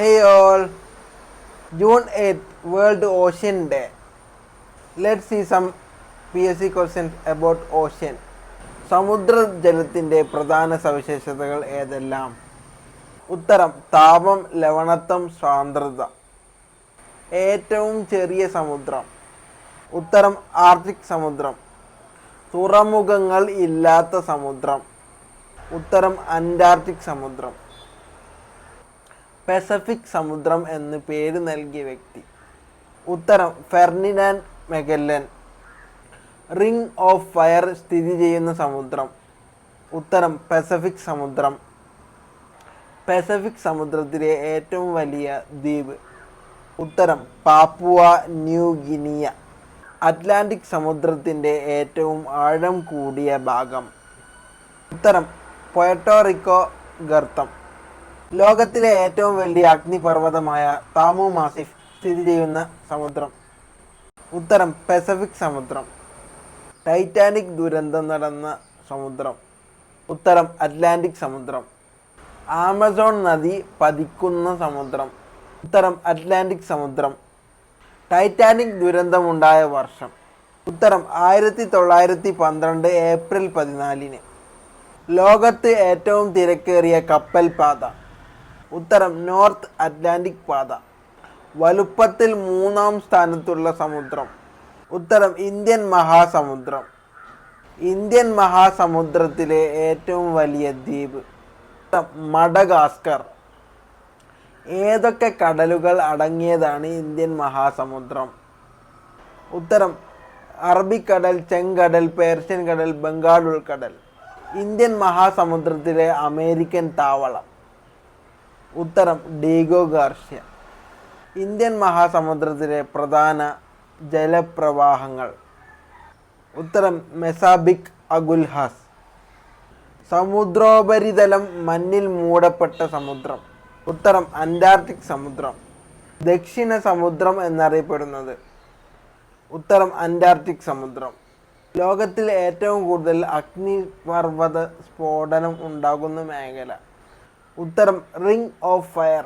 Hey all, June 8th, World Ocean Day. Let's see some PSC questions about ocean. സമുദ്രജലത്തിൻ്റെ പ്രധാന സവിശേഷതകൾ ഏതെല്ലാം? ഉത്തരം താപം, ലവണത്വം, സാന്ദ്രത. ഏറ്റവും ചെറിയ സമുദ്രം? ഉത്തരം ആർട്ടിക് സമുദ്രം. തുറമുഖങ്ങൾ ഇല്ലാത്ത സമുദ്രം? ഉത്തരം അന്റാർട്ടിക് സമുദ്രം. പസഫിക് സമുദ്രം എന്ന് പേര് നൽകിയ വ്യക്തി? ഉത്തരം Ferdinand Magellan. Ring of fire സ്ഥിതി ചെയ്യുന്ന സമുദ്രം? ഉത്തരം പസഫിക് സമുദ്രം. പസഫിക് സമുദ്രത്തിലെ ഏറ്റവും വലിയ ദ്വീപ്? ഉത്തരം പാപ്പുവ ന്യൂ ഗിനിയ. അറ്റ്ലാന്റിക് സമുദ്രത്തിൻ്റെ ഏറ്റവും ആഴം കൂടിയ ഭാഗം? ഉത്തരം പുയർട്ടോറിക്കോ ഗർത്തം. ലോകത്തിലെ ഏറ്റവും വലിയ അഗ്നിപർവ്വതമായ താമു മാസിഫ് സ്ഥിതി ചെയ്യുന്ന സമുദ്രം? ഉത്തരം പസഫിക് സമുദ്രം. ടൈറ്റാനിക് ദുരന്തം നടന്ന സമുദ്രം? ഉത്തരം അറ്റ്ലാന്റിക് സമുദ്രം. ആമസോൺ നദി പതിക്കുന്ന സമുദ്രം? ഉത്തരം അറ്റ്ലാന്റിക് സമുദ്രം. ടൈറ്റാനിക് ദുരന്തമുണ്ടായ വർഷം? ഉത്തരം 1912 ഏപ്രിൽ 14. ലോകത്ത് ഏറ്റവും തിരക്കേറിയ കപ്പൽ പാത? ഉത്തരം നോർത്ത് അറ്റ്ലാന്റിക് പാത. വലുപ്പത്തിൽ 3-ാം സ്ഥാനത്തുള്ള സമുദ്രം? ഉത്തരം ഇന്ത്യൻ മഹാസമുദ്രം. ഇന്ത്യൻ മഹാസമുദ്രത്തിലെ ഏറ്റവും വലിയ ദ്വീപ്? മഡഗാസ്കർ. ഏതൊക്കെ കടലുകൾ അടങ്ങിയതാണ് ഇന്ത്യൻ മഹാസമുദ്രം? ഉത്തരം അറബിക്കടൽ, ചെങ്കടൽ, പേർഷ്യൻ കടൽ, ബംഗാൾ ഉൾക്കടൽ. ഇന്ത്യൻ മഹാസമുദ്രത്തിലെ അമേരിക്കൻ താവളം? ഉത്തരം ഡീഗോ ഗാർഷ്യ. ഇന്ത്യൻ മഹാസമുദ്രത്തിലെ പ്രധാന ജലപ്രവാഹങ്ങൾ? ഉത്തരം മെസാബിക്, അഗുൽഹാസ്. സമുദ്രോപരിതലം മഞ്ഞിൽ മൂടപ്പെട്ട സമുദ്രം? ഉത്തരം അന്റാർട്ടിക് സമുദ്രം. ദക്ഷിണ സമുദ്രം എന്നറിയപ്പെടുന്നത്? ഉത്തരം അന്റാർട്ടിക് സമുദ്രം. ലോകത്തിൽ ഏറ്റവും കൂടുതൽ അഗ്നിപർവ്വത സ്ഫോടനം ഉണ്ടാകുന്ന മേഖല? ഉത്തരം റിംഗ് ഓഫ് ഫയർ.